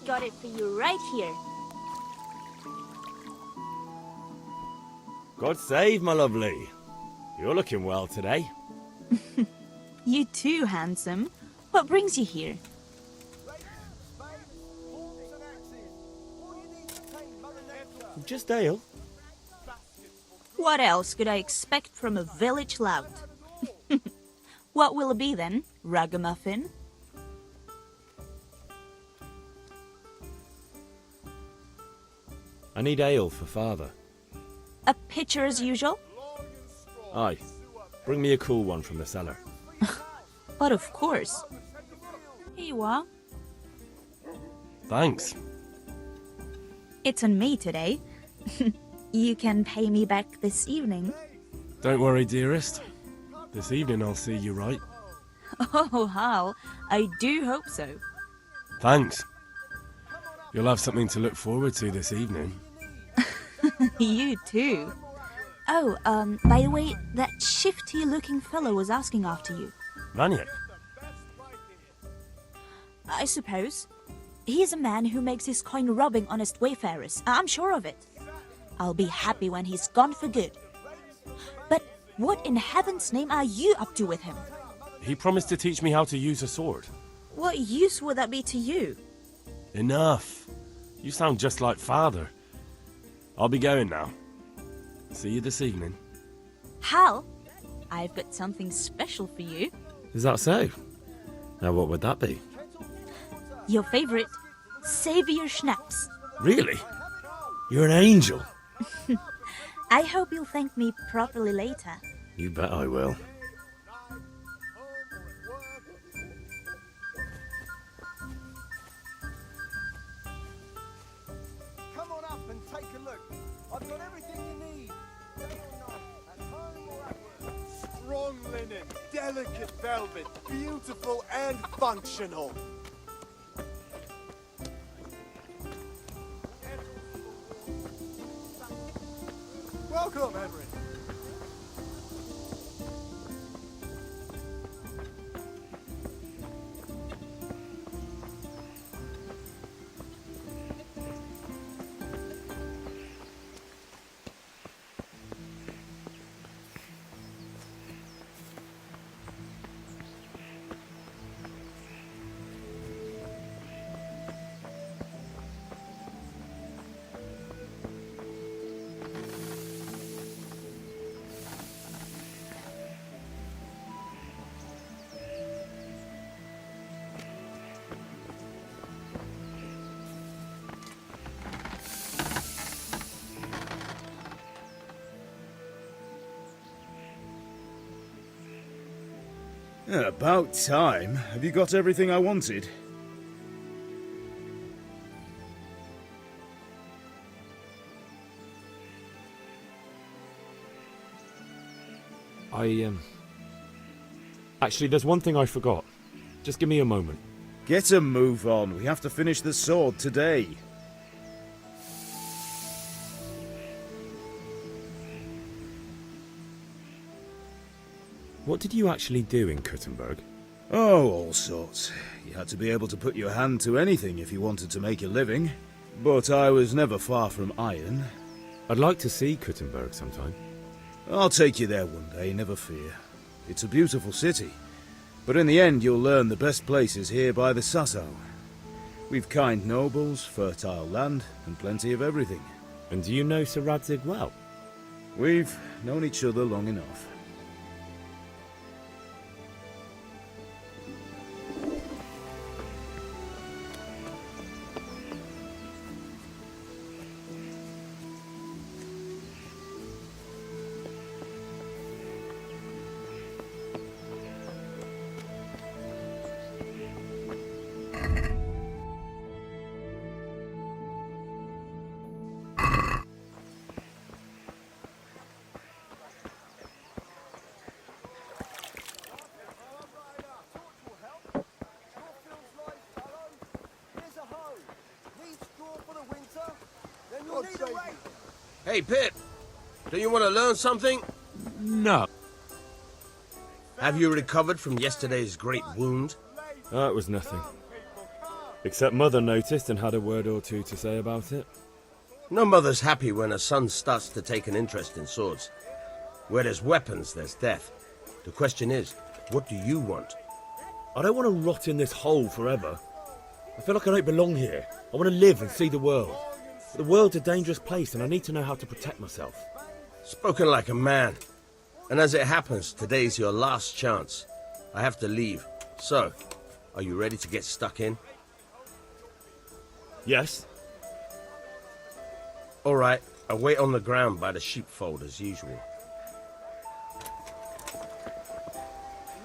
got it for you right here. God save, my lovely. You're looking well today. You too, handsome. What brings you here? Just ale. What else could I expect from a village lout? What will it be then, ragamuffin? I need ale for father. A pitcher as usual? Aye. Bring me a cool one from the cellar. But of course. Here you are. Thanks. It's on me today. You can pay me back this evening. Don't worry, dearest. This evening I'll see you right. Oh, Hal, I do hope so. Thanks. You'll have something to look forward to this evening. You too. Oh, by the way, that shifty-looking fellow was asking after you. Vanya? I suppose. He's a man who makes his coin robbing honest wayfarers. I'm sure of it. I'll be happy when he's gone for good. But what in heaven's name are you up to with him? He promised to teach me how to use a sword. What use would that be to you? Enough. You sound just like father. I'll be going now. See you this evening. Hal, I've got something special for you. Is that so? Now what would that be? Your favorite, Savior Schnapps. Really? You're an angel. I hope you'll thank me properly later. You bet I will. Come on up and take a look. I've got everything you need. Day or night, at home or at work. Strong linen, delicate velvet, beautiful and functional. Welcome, Henry. About time. Have you got everything I wanted? Actually, there's one thing I forgot. Just give me a moment. Get a move on. We have to finish the sword today. What did you actually do in Kuttenberg? Oh, all sorts. You had to be able to put your hand to anything if you wanted to make a living. But I was never far from iron. I'd like to see Kuttenberg sometime. I'll take you there one day, never fear. It's a beautiful city. But in the end, you'll learn the best places here by the Sassau. We've kind nobles, fertile land, and plenty of everything. And do you know Sir Radzig well? We've known each other long enough. Hey, Pip. Do you want to learn something? No. Have you recovered from yesterday's great wound? It was nothing. Except Mother noticed and had a word or two to say about it. No mother's happy when her son starts to take an interest in swords. Where there's weapons, there's death. The question is, what do you want? I don't want to rot in this hole forever. I feel like I don't belong here. I want to live and see the world. But the world's a dangerous place and I need to know how to protect myself. Spoken like a man. And as it happens, today's your last chance. I have to leave. So, are you ready to get stuck in? Yes? All right, I'll wait on the ground by the sheepfold as usual.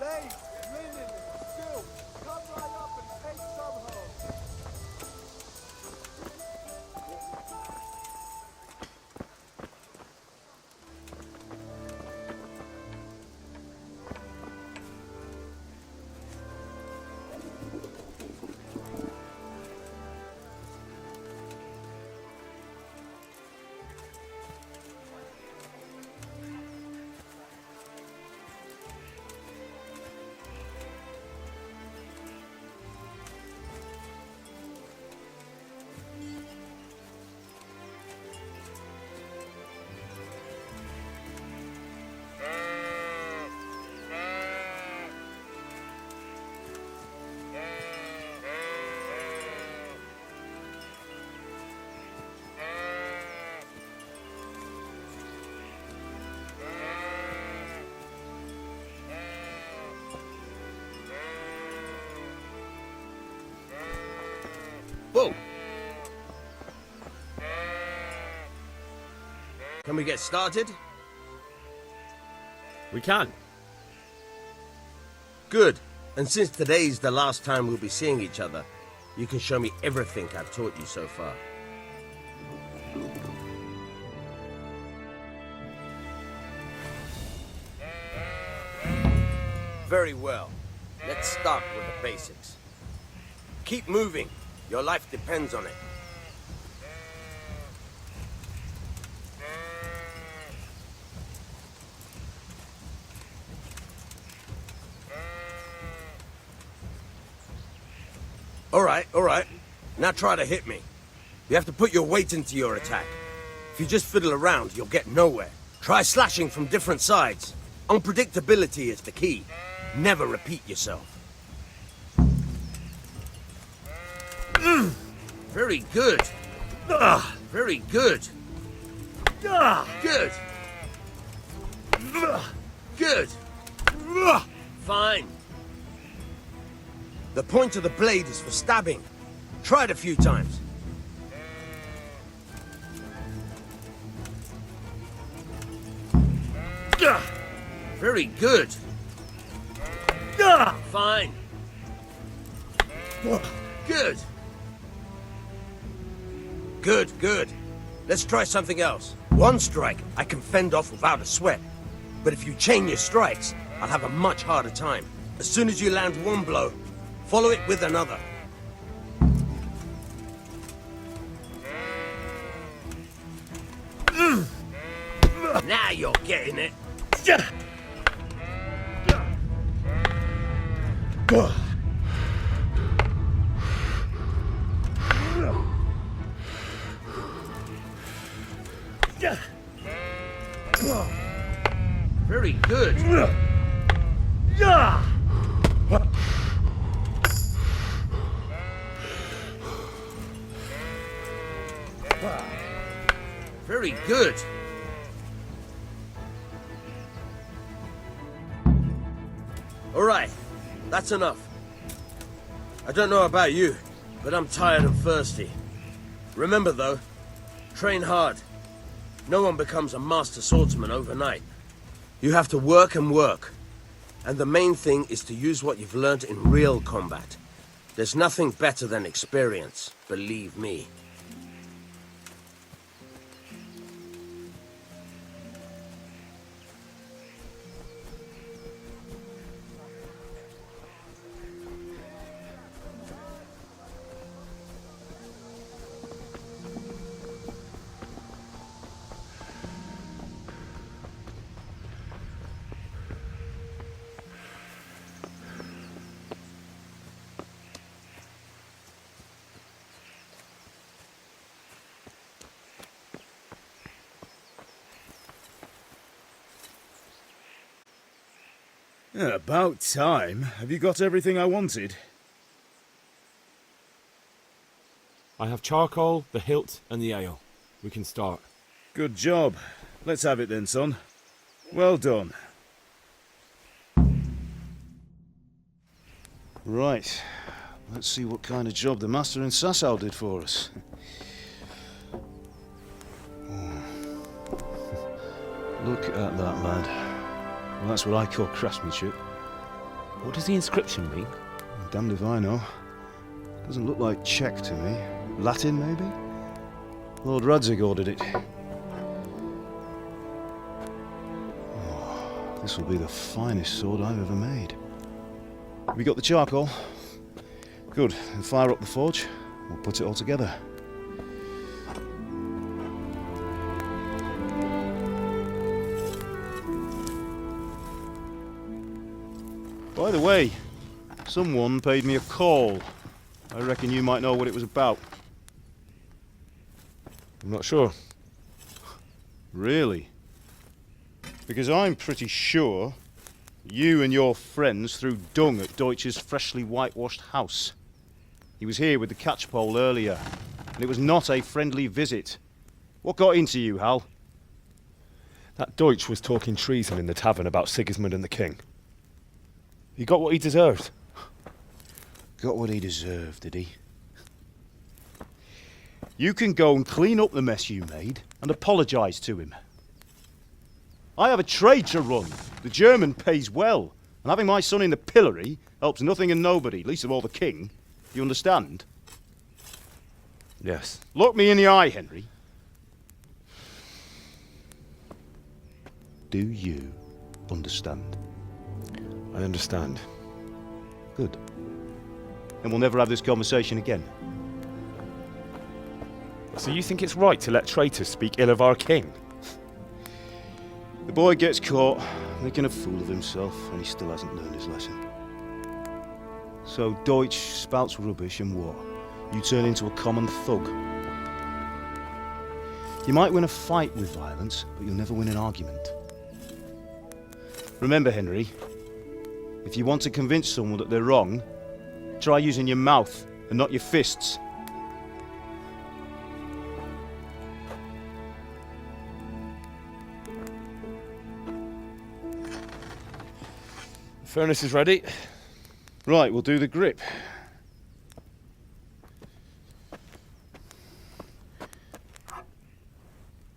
Lace, linen, and silk. Come right up and take some home. Whoa! Can we get started? We can. Good. And since today's the last time we'll be seeing each other, you can show me everything I've taught you so far. Very well. Let's start with the basics. Keep moving. Your life depends on it. All right. Now try to hit me. You have to put your weight into your attack. If you just fiddle around, you'll get nowhere. Try slashing from different sides. Unpredictability is the key. Never repeat yourself. Very good. Very good. Good. Good. Fine. The point of the blade is for stabbing. Try it a few times. Very good. Fine. Good. Good. Let's try something else. One strike I can fend off without a sweat. But if you chain your strikes, I'll have a much harder time. As soon as you land one blow, follow it with another. Now you're getting it. Very good. Very good. All right, that's enough. I don't know about you, but I'm tired and thirsty. Remember though, train hard. No one becomes a master swordsman overnight. You have to work and work. And the main thing is to use what you've learned in real combat. There's nothing better than experience, believe me. About time. Have you got everything I wanted? I have charcoal, the hilt, and the ale. We can start. Good job. Let's have it then, son. Well done. Right. Let's see what kind of job the master in Sasau did for us. Look at that, lad. Well, that's what I call craftsmanship. What does the inscription mean? Damned if I know. Doesn't look like Czech to me. Latin, maybe? Lord Radzig ordered it. Oh, this will be the finest sword I've ever made. Have we got the charcoal? Good. Then fire up the forge. We'll put it all together. By the way, someone paid me a call. I reckon you might know what it was about. I'm not sure. Really? Because I'm pretty sure you and your friends threw dung at Deutsch's freshly whitewashed house. He was here with the catchpole earlier, and it was not a friendly visit. What got into you, Hal? That Deutsch was talking treason in the tavern about Sigismund and the king. He got what he deserved. Got what he deserved, did he? You can go and clean up the mess you made and apologise to him. I have a trade to run. The German pays well, and having my son in the pillory helps nothing and nobody, least of all the king. You understand? Yes. Look me in the eye, Henry. Do you understand? I understand. Good. Then we'll never have this conversation again. So you think it's right to let traitors speak ill of our king? The boy gets caught, making a fool of himself, and he still hasn't learned his lesson. So Deutsch spouts rubbish, and what? You turn into a common thug. You might win a fight with violence, but you'll never win an argument. Remember, Henry, if you want to convince someone that they're wrong, try using your mouth and not your fists. The furnace is ready. Right, we'll do the grip.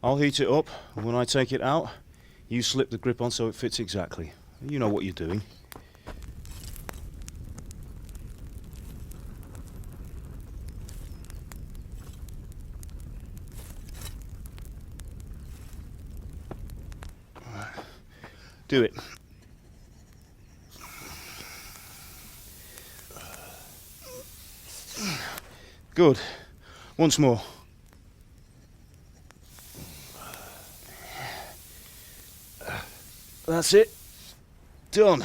I'll heat it up, and when I take it out, you slip the grip on so it fits exactly. You know what you're doing. Do it. Good. Once more. That's it. Done.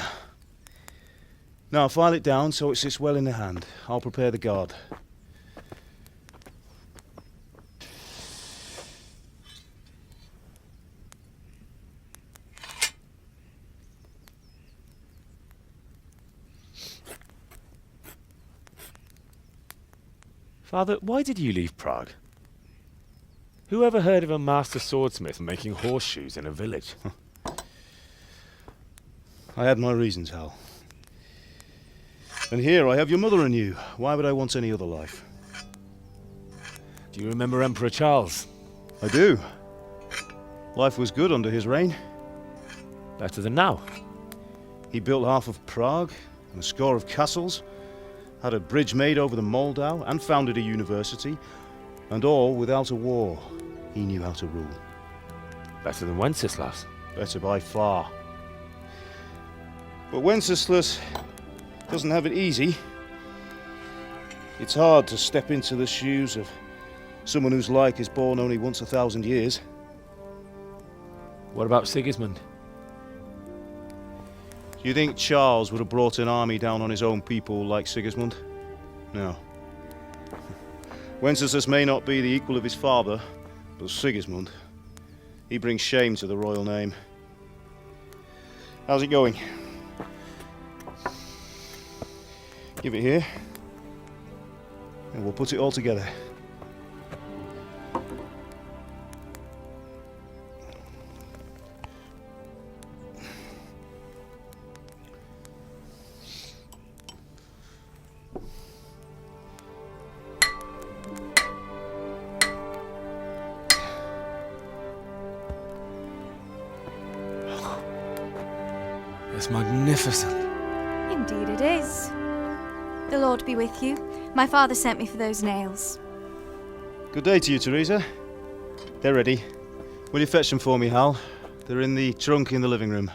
Now file it down so it sits well in the hand. I'll prepare the guard. Father, why did you leave Prague? Who ever heard of a master swordsmith making horseshoes in a village? I had my reasons, Hal. And here I have your mother and you. Why would I want any other life? Do you remember Emperor Charles? I do. Life was good under his reign. Better than now. He built half of Prague and a score of castles, had a bridge made over the Moldau, and founded a university, and all without a war. He knew how to rule. Better than Wenceslas. Better by far. But Wenceslas doesn't have it easy. It's hard to step into the shoes of someone whose like is born only once 1,000 years. What about Sigismund? Do you think Charles would have brought an army down on his own people like Sigismund? No. Wenceslas may not be the equal of his father, but Sigismund, he brings shame to the royal name. How's it going? Give it here, and we'll put it all together. It's magnificent. Indeed it is. The Lord be with you. My father sent me for those nails. Good day to you, Teresa. They're ready. Will you fetch them for me, Hal? They're in the trunk in the living room.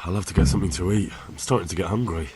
I'll have to get something to eat. I'm starting to get hungry.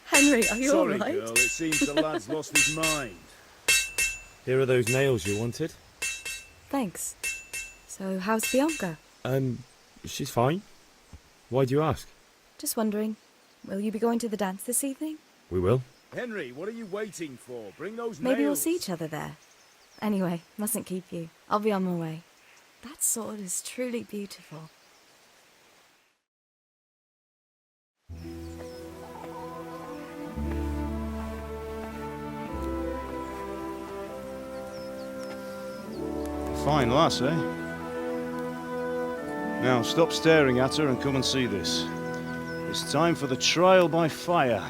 Henry, are you all Sorry, right? girl, it seems the lad's lost his mind. Here are those nails you wanted. Thanks. So, how's Bianca? She's fine. Why do you ask? Just wondering, will you be going to the dance this evening? We will. Henry, what are you waiting for? Bring those Maybe we'll nails. see each other there. Anyway, mustn't keep you. I'll be on my way. That sword is truly beautiful. Fine lass, eh? Now, stop staring at her and come and see this. It's time for the trial by fire.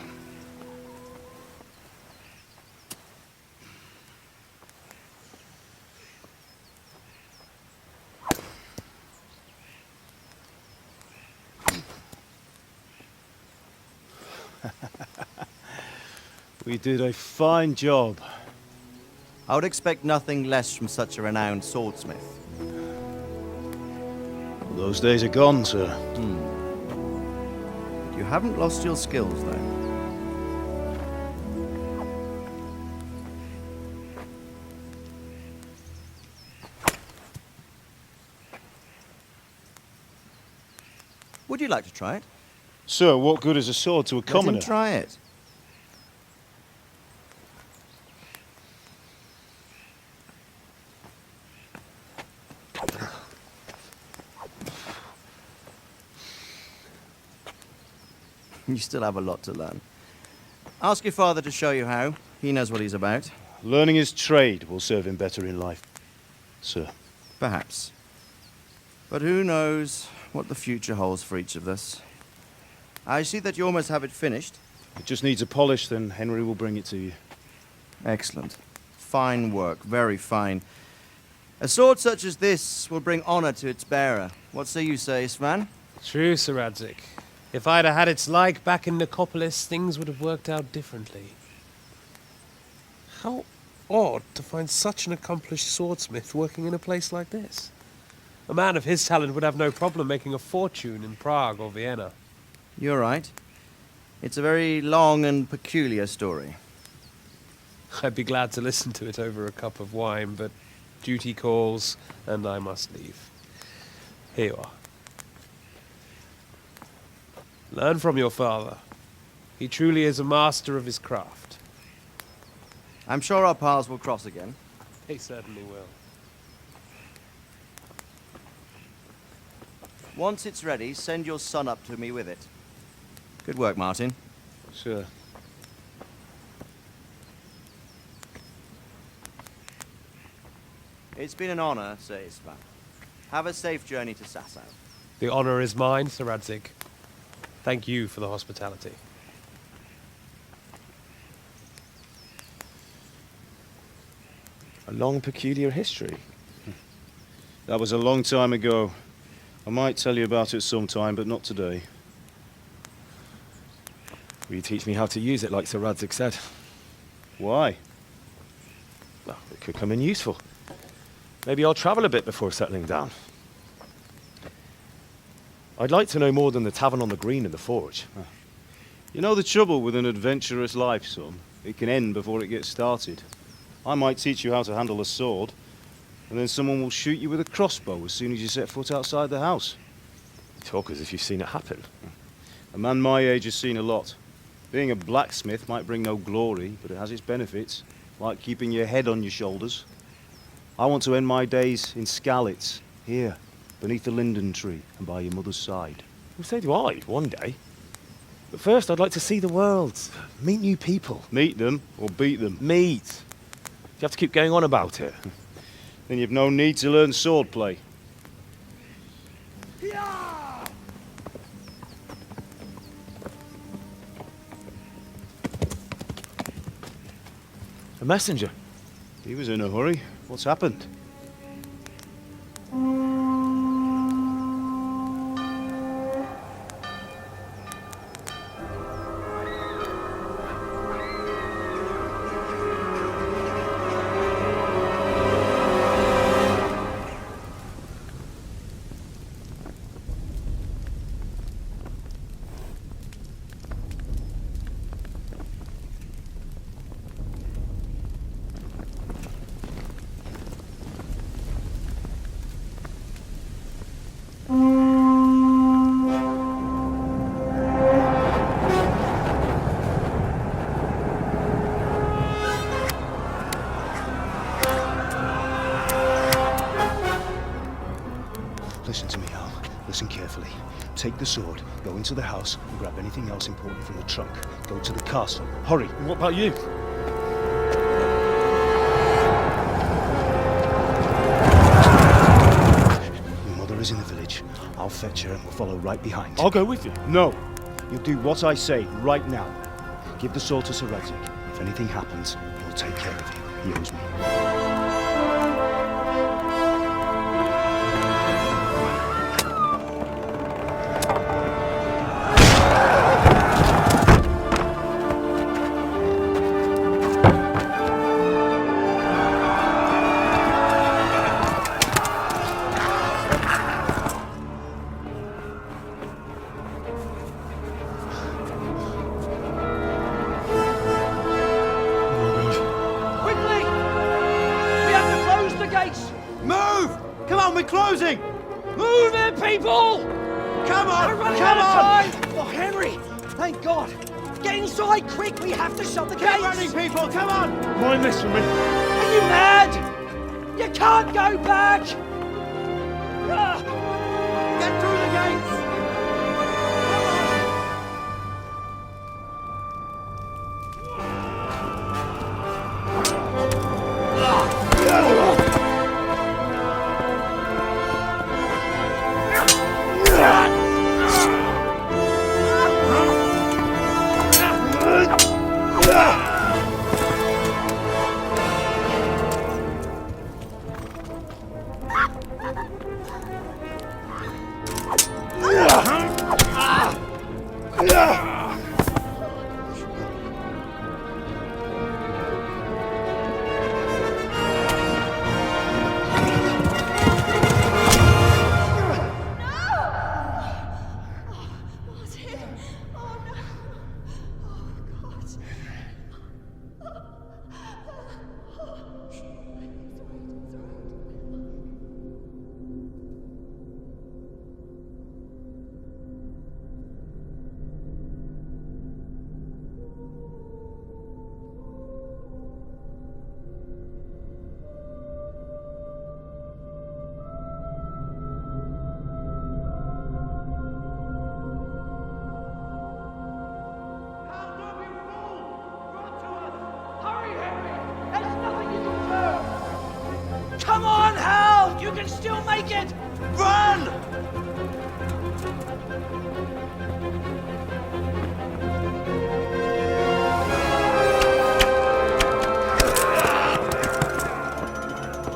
We did a fine job. I would expect nothing less from such a renowned swordsmith. Those days are gone, sir. You haven't lost your skills, though. Would you like to try it? Sir, what good is a sword to a Let commoner? him try it. You still have a lot to learn. Ask your father to show you how. He knows what he's about. Learning his trade will serve him better in life, sir. Perhaps. But who knows what the future holds for each of us. I see that you almost have it finished. It just needs a polish, then Henry will bring it to you. Excellent. Fine work, very fine. A sword such as this will bring honor to its bearer. What say you, Svan? True, Sir Radzik. If I'd have had its like back in Nicopolis, things would have worked out differently. How odd to find such an accomplished swordsmith working in a place like this. A man of his talent would have no problem making a fortune in Prague or Vienna. You're right. It's a very long and peculiar story. I'd be glad to listen to it over a cup of wine, but duty calls, and I must leave. Here you are. Learn from your father. He truly is a master of his craft. I'm sure our paths will cross again. He certainly will. Once it's ready, send your son up to me with it. Good work, Martin. Sure. It's been an honor, Sir Istvan. Have a safe journey to Sasau. The honor is mine, Sir Radzig. Thank you for the hospitality. A long, peculiar history. That was a long time ago. I might tell you about it sometime, but not today. Will you teach me how to use it, like Sir Radzig said? Why? Well, it could come in useful. Maybe I'll travel a bit before settling down. I'd like to know more than the tavern on the green and the forge. You know the trouble with an adventurous life, son? It can end before it gets started. I might teach you how to handle a sword, and then someone will shoot you with a crossbow as soon as you set foot outside the house. You talk as if you've seen it happen. A man my age has seen a lot. Being a blacksmith might bring no glory, but it has its benefits, like keeping your head on your shoulders. I want to end my days in Skalitz, here, beneath the linden tree and by your mother's side. Well, so do I, one day. But first, I'd like to see the world, meet new people. Meet them or beat them. Meet. You have to keep going on about it. Then you've no need to learn swordplay. A messenger. He was in a hurry. What's happened? Listen to me, Al. Listen carefully. Take the sword, go into the house, and grab anything else important from the trunk. Go to the castle. Hurry! What about you? Your mother is in the village. I'll fetch her and we'll follow right behind. I'll go with you. No! You'll do what I say right now. Give the sword to Sir Radzig. If anything happens, he'll take care of you. He owes me. Closing! Move it, people! Come on! We're running Come out on! of time! Oh, Henry! Thank God! Get inside, quick! We have to shut the gates! Get running, people! Come on! Mind this for me. Are you mad? You can't go back! Ah! Get through the gates!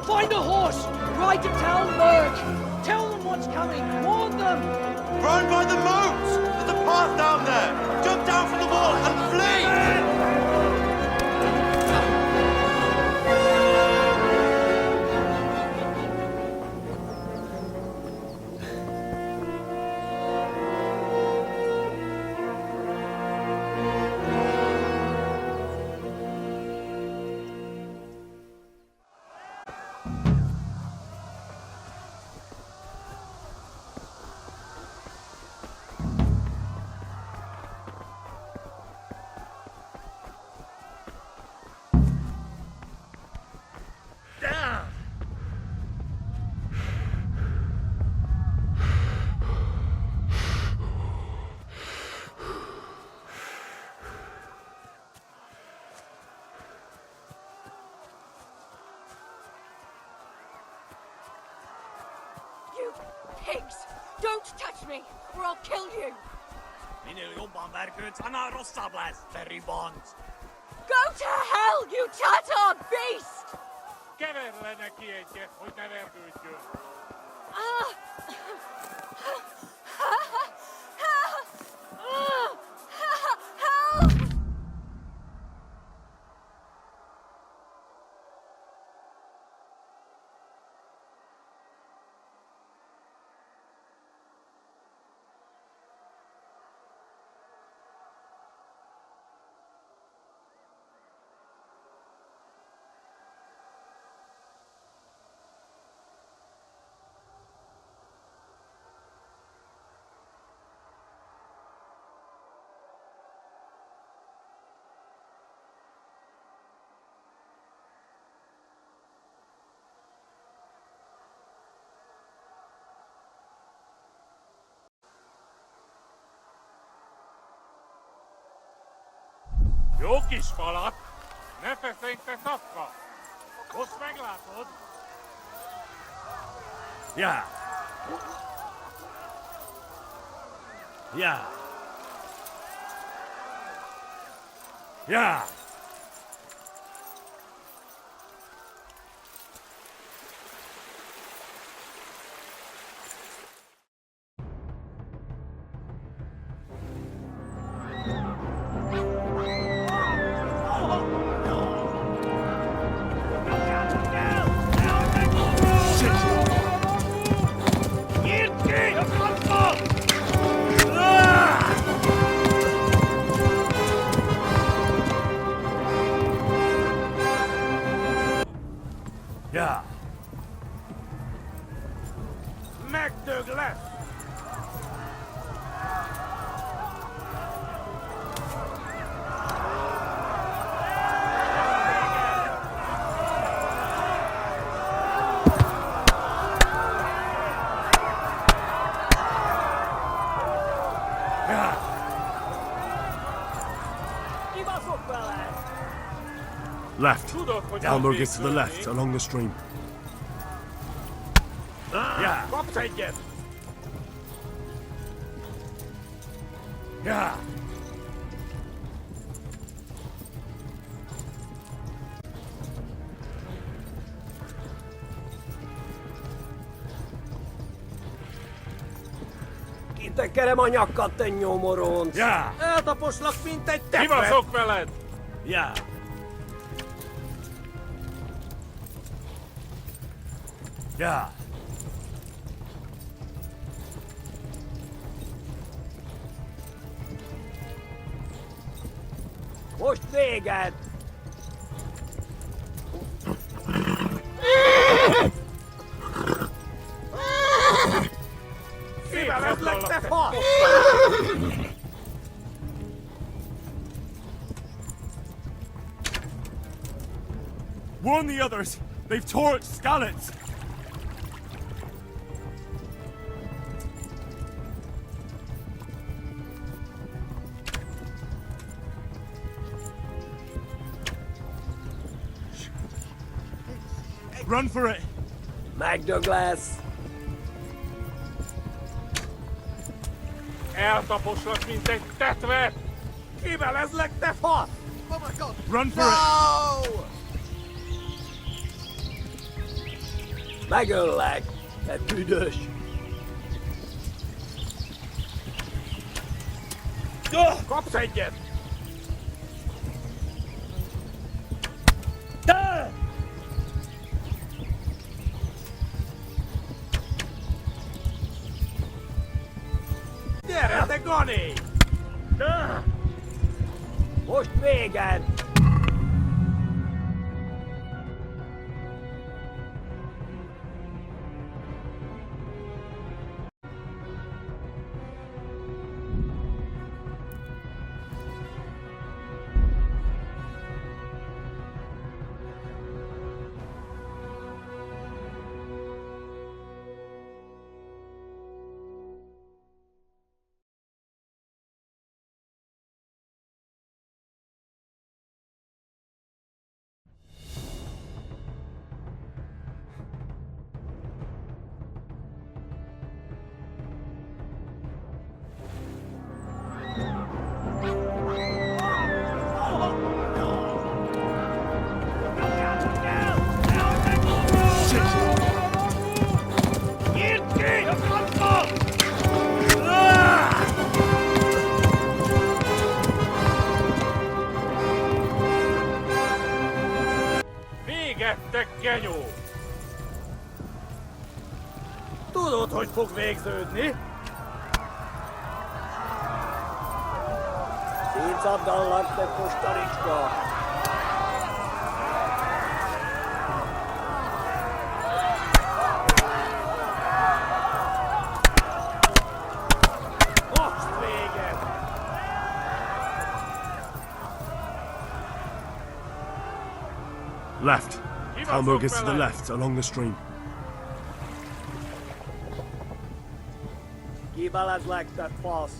Find a horse! Ride to town, Merc! Tell them what's coming! Warn them! Run by the moat! There's a path down there! Jump down from the wall and flee! You pigs! Don't touch me, or I'll kill you! Go to hell, you Tatar beast! Help! Jó kis falat! Ne feszély, te szapka! Most meglátod! Ja! Ja! Ja! Ja! Megdög lesz! Left. Downward gets to the left, along the stream. Ja! Kapsz egyet! Ja! Kitekerem a nyakkad, te nyomoronc! Ja! Eltaposlak, mint egy tepet! Kivaszok veled! Ja! Ja! Most véged! Szívelezlek, te fasz! Warn the others! They've torched Skalitz! Run for it! Megdög lesz! Eltaposlak, mint egy tetvet! Kivelezlek, te fasz! Oh my god! Run for No! Megöllek, te büdös! Kapsz egyet! Te! Gyere, te Gani! Most véged! Véget, te genyó! Tudod, hogy fog végződni? Szétszabdallak, te kostaricska! Most véged! Left. Hamburg is to the left, along the stream. Kivelezlek, te fasz!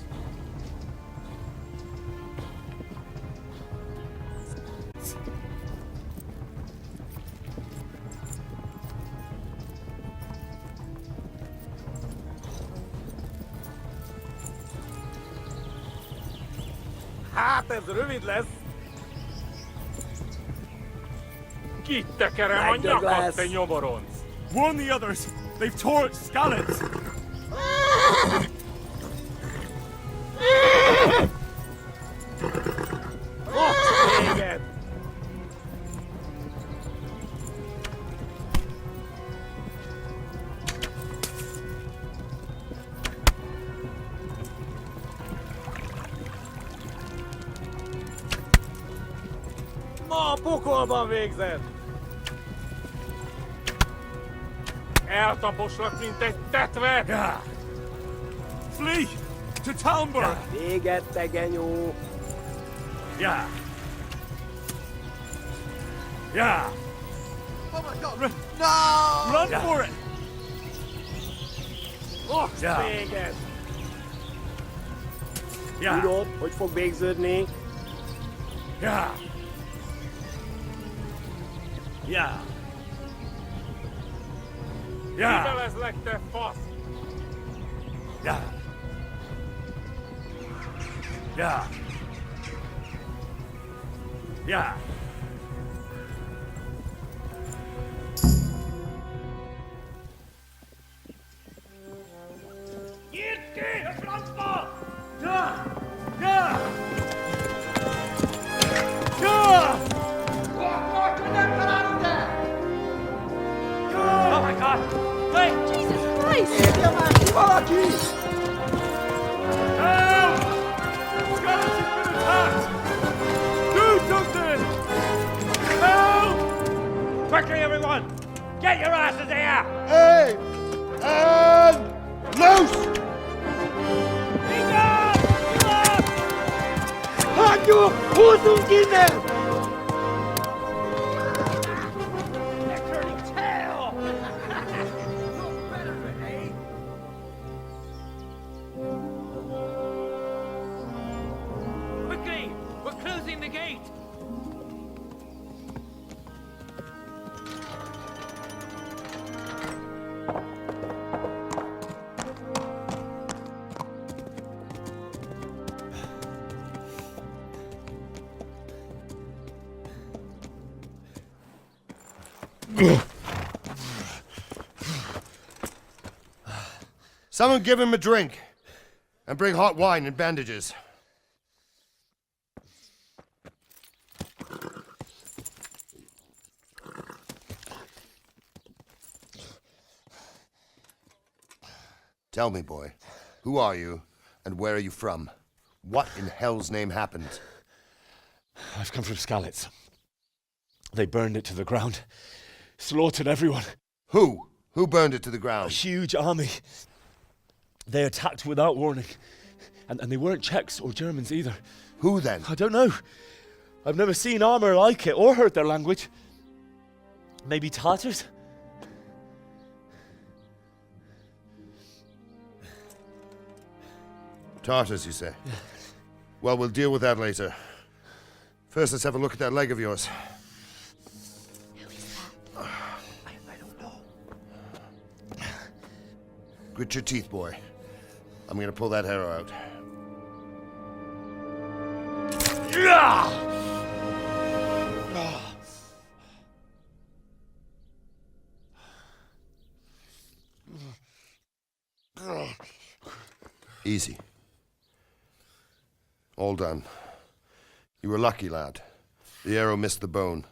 Hát ez rövid lesz! Kittekerem a Megdög nyakat, lesz. te nyomoronc! Warn the others! They've tore scallops! Most véged! Ma a pokolban végzed! Eltaposlak, mint egy tetvet! Yeah. Flee! To Talmberg! Véget, te genyó! Yeah! Yeah! Oh my god! No! Run for it! Most Yeah. véged! Yeah! Tudod, hogy fog végződni? Yeah! Yeah! Yeah! Kivelezlek, te fasz! Yeah! Yeah! Yeah! Nyitd ki a francba! Yeah! Yeah! Yeah! Oh my god! Wait! Jesus Christ! Érje már ki valaki! Help! Skeleton's been attacked! Do something! Help! Quickly, everyone! Get your asses here! Hey! And loose! Hagyjuk! Húzzunk innen! They're turning tail! Look better, eh? Quickly! We're closing the gate! Someone give him a drink. And bring hot wine and bandages. Tell me, boy, who are you and where are you from? What in hell's name happened? I've come from Skalitz. They burned it to the ground. Slaughtered everyone. Who? Who burned it to the ground? A huge army. They attacked without warning. And they weren't Czechs or Germans either. Who then? I don't know. I've never seen armor like it or heard their language. Maybe Tatars? Tartars, you say? Yeah. Well, we'll deal with that later. First, let's have a look at that leg of yours. Who is that? I don't know. Grit your teeth, boy. I'm gonna pull that arrow out. Easy. All done. You were lucky, lad. The arrow missed the bone.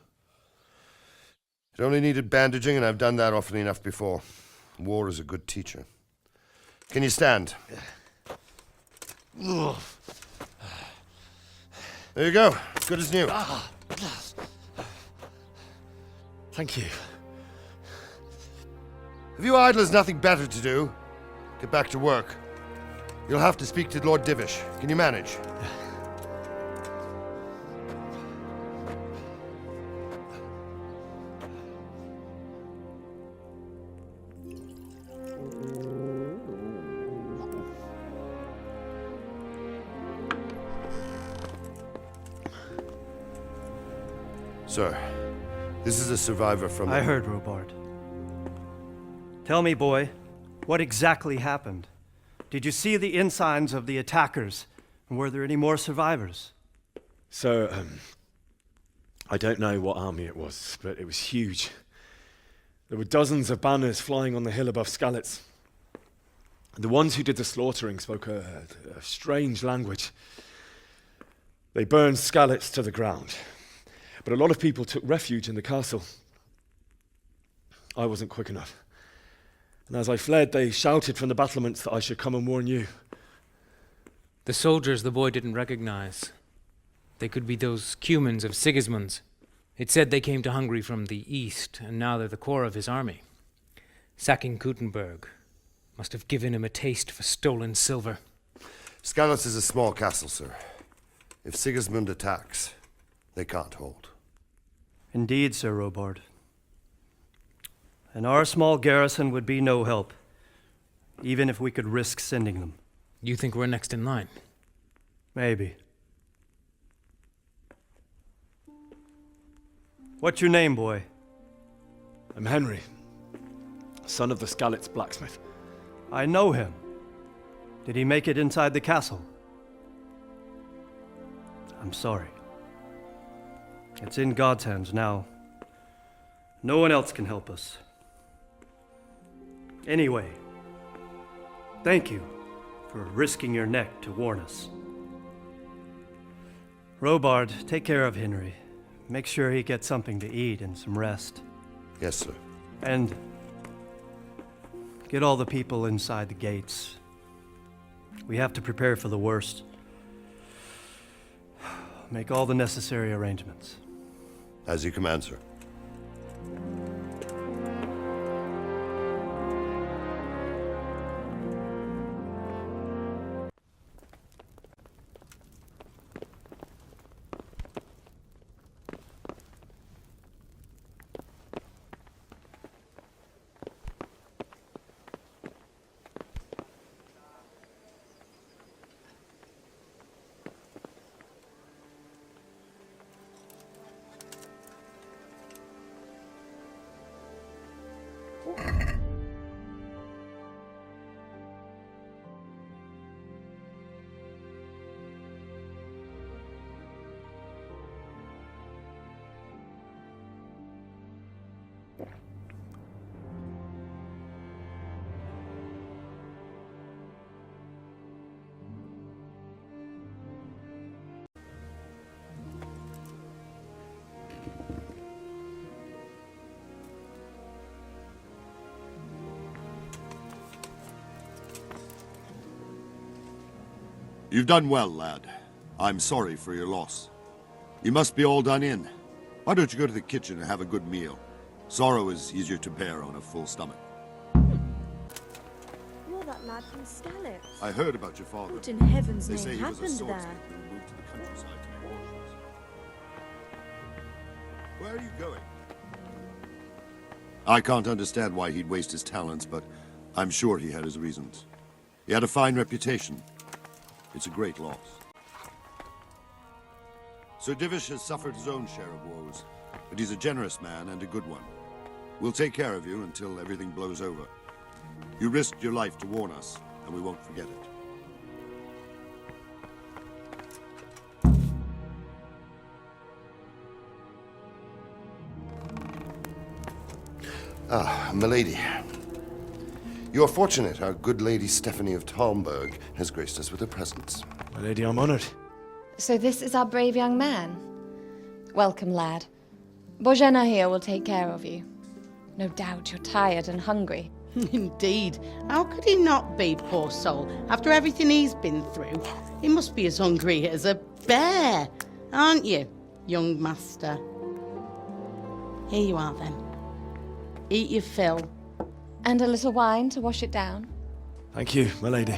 It only needed bandaging, and I've done that often enough before. War is a good teacher. Can you stand? There you go. Good as new. Thank you. If you idlers nothing better to do, get back to work. You'll have to speak to Lord Divish. Can you manage? Sir, this is a survivor from... I heard, Robard. Tell me, boy, what exactly happened? Did you see the ensigns of the attackers? And were there any more survivors? So, I don't know what army it was, but it was huge. There were dozens of banners flying on the hill above Skalitz. The ones who did the slaughtering spoke a strange language. They burned Skalitz to the ground. But a lot of people took refuge in the castle. I wasn't quick enough. And as I fled, they shouted from the battlements that I should come and warn you. The soldiers the boy didn't recognize. They could be those Cumans of Sigismund's. It said they came to Hungary from the east, and now they're the core of his army. Sacking Kuttenberg must have given him a taste for stolen silver. Skalitz is a small castle, sir. If Sigismund attacks, they can't hold. Indeed, Sir Robard. And our small garrison would be no help, even if we could risk sending them. You think we're next in line? Maybe. What's your name, boy? I'm Henry, son of the Skalitz blacksmith. I know him. Did he make it inside the castle? I'm sorry. It's in God's hands now. No one else can help us. Anyway, thank you for risking your neck to warn us. Robard, take care of Henry. Make sure he gets something to eat and some rest. Yes, sir. And get all the people inside the gates. We have to prepare for the worst. Make all the necessary arrangements. As you command, sir. You've done well, lad. I'm sorry for your loss. You must be all done in. Why don't you go to the kitchen and have a good meal? Sorrow is easier to bear on a full stomach. You're that lad from Skalitz. I heard about your father. What in heaven's They say name he was a happened swordsmith there? who moved to the countryside to make fortunes. Where are you going? I can't understand why he'd waste his talents, but I'm sure he had his reasons. He had a fine reputation. It's a great loss. Sir Divish has suffered his own share of woes, but he's a generous man and a good one. We'll take care of you until everything blows over. You risked your life to warn us, and we won't forget it. Ah, milady. You are fortunate our good lady Stephanie of Talmberg has graced us with her presence. My lady, I'm honored. So this is our brave young man. Welcome, lad. Bojena here will take care of you. No doubt you're tired and hungry. Indeed. How could he not be, poor soul? After everything he's been through, he must be as hungry as a bear, aren't you, young master? Here you are, then. Eat your fill. And a little wine to wash it down. Thank you, my lady.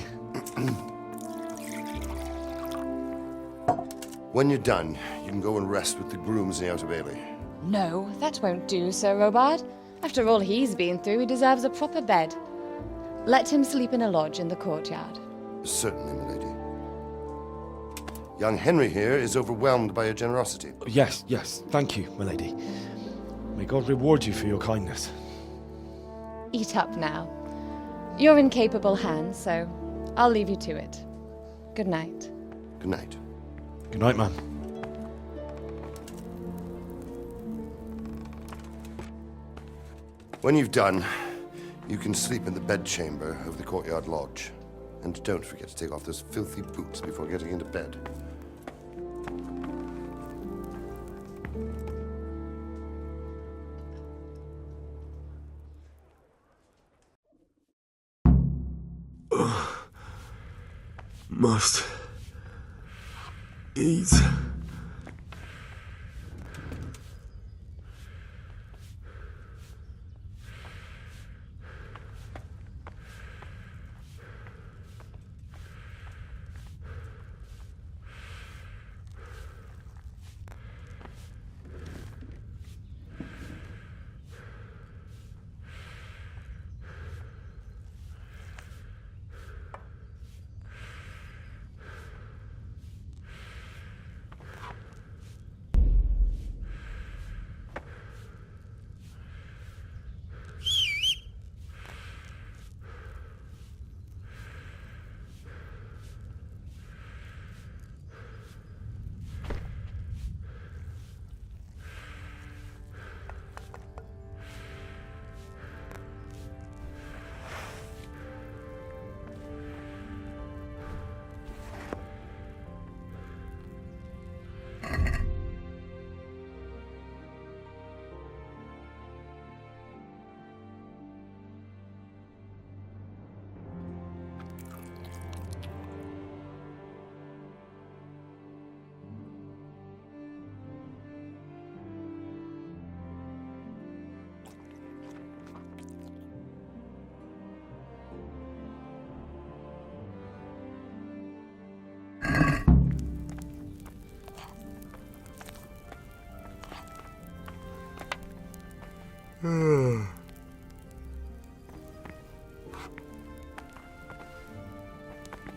When you're done, you can go and rest with the grooms in the Outer Bailey. No, that won't do, Sir Robard. After all he's been through, he deserves a proper bed. Let him sleep in a lodge in the courtyard. Certainly, milady. Young Henry here is overwhelmed by your generosity. Yes, yes. Thank you, my lady. May God reward you for your kindness. Eat up now. You're in capable hands, so I'll leave you to it. Good night. Good night. Good night, ma'am. When you've done, you can sleep in the bedchamber of the courtyard lodge. And don't forget to take off those filthy boots before getting into bed. Must eat.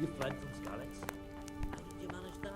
You fled from Skalitz? How did you manage that?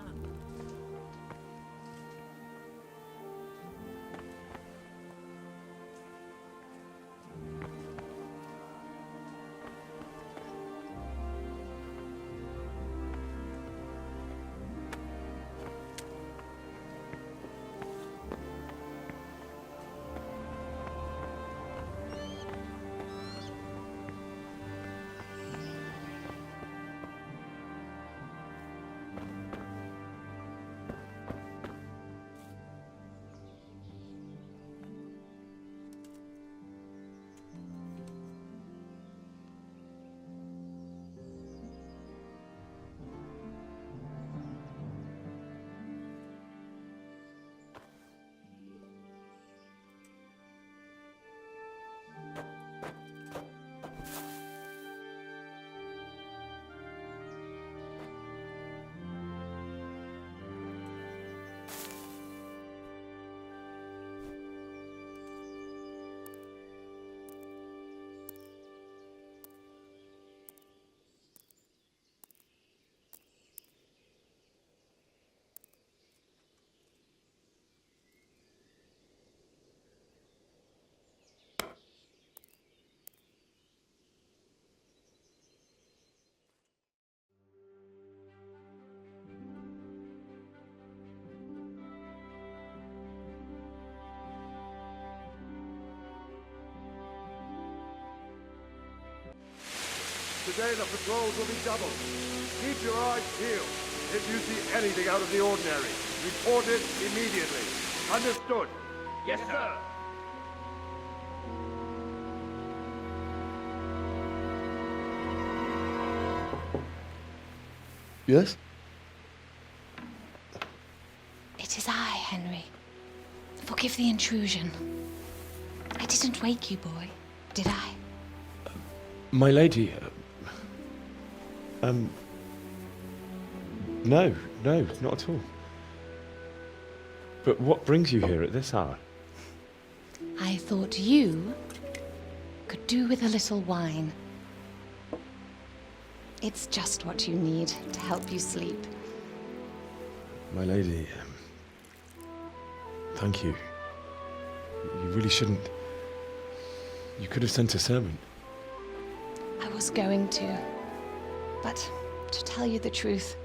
Today the patrols will be doubled. Keep your eyes peeled. If you see anything out of the ordinary, report it immediately. Understood? Yes, sir. Yes? It is I, Henry. Forgive the intrusion. I didn't wake you, boy, did I? My lady, no, not at all. But what brings you here at this hour? I thought you could do with a little wine. It's just what you need to help you sleep. My lady, thank you. You really shouldn't. You could have sent a servant. I was going to. But to tell you the truth,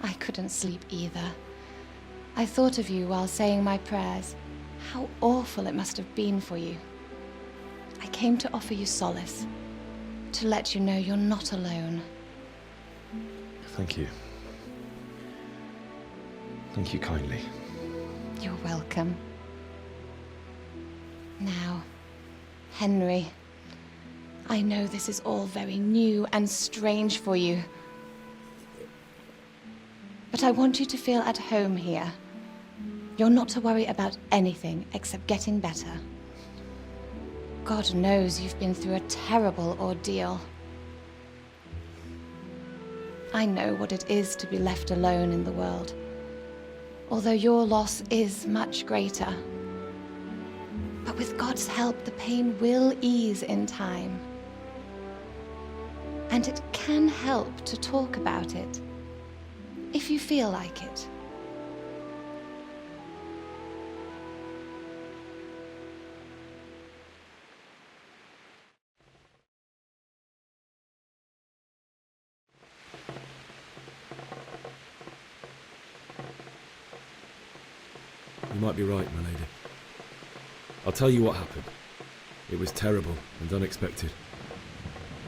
I couldn't sleep either. I thought of you while saying my prayers. How awful it must have been for you. I came to offer you solace, to let you know you're not alone. Thank you. Thank you kindly. You're welcome. Now, Henry, I know this is all very new and strange for you. But I want you to feel at home here. You're not to worry about anything except getting better. God knows you've been through a terrible ordeal. I know what it is to be left alone in the world, although your loss is much greater. But with God's help, the pain will ease in time. And it can help to talk about it, if you feel like it. You might be right, my lady. I'll tell you what happened. It was terrible and unexpected.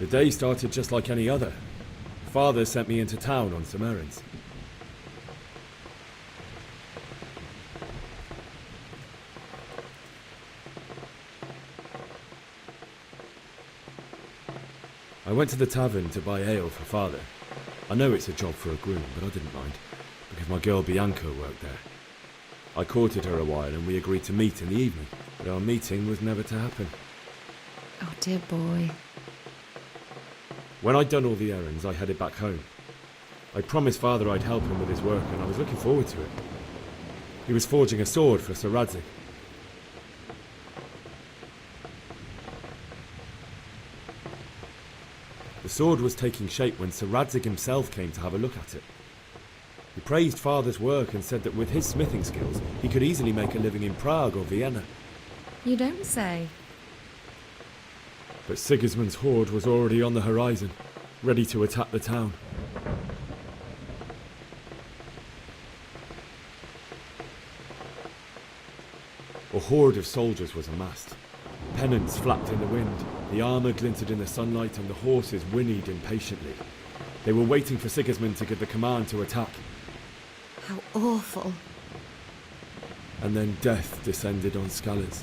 The day started just like any other. Father sent me into town on some errands. I went to the tavern to buy ale for Father. I know it's a job for a groom, but I didn't mind, because my girl Bianca worked there. I courted her a while and we agreed to meet in the evening, but our meeting was never to happen. Oh, dear boy. When I'd done all the errands, I headed back home. I promised Father I'd help him with his work, and I was looking forward to it. He was forging a sword for Sir Radzig. The sword was taking shape when Sir Radzig himself came to have a look at it. He praised Father's work and said that with his smithing skills, he could easily make a living in Prague or Vienna. You don't say. But Sigismund's horde was already on the horizon, ready to attack the town. A horde of soldiers was amassed. Pennants flapped in the wind, the armour glinted in the sunlight, and the horses whinnied impatiently. They were waiting for Sigismund to give the command to attack. How awful. And then death descended on Skalitz.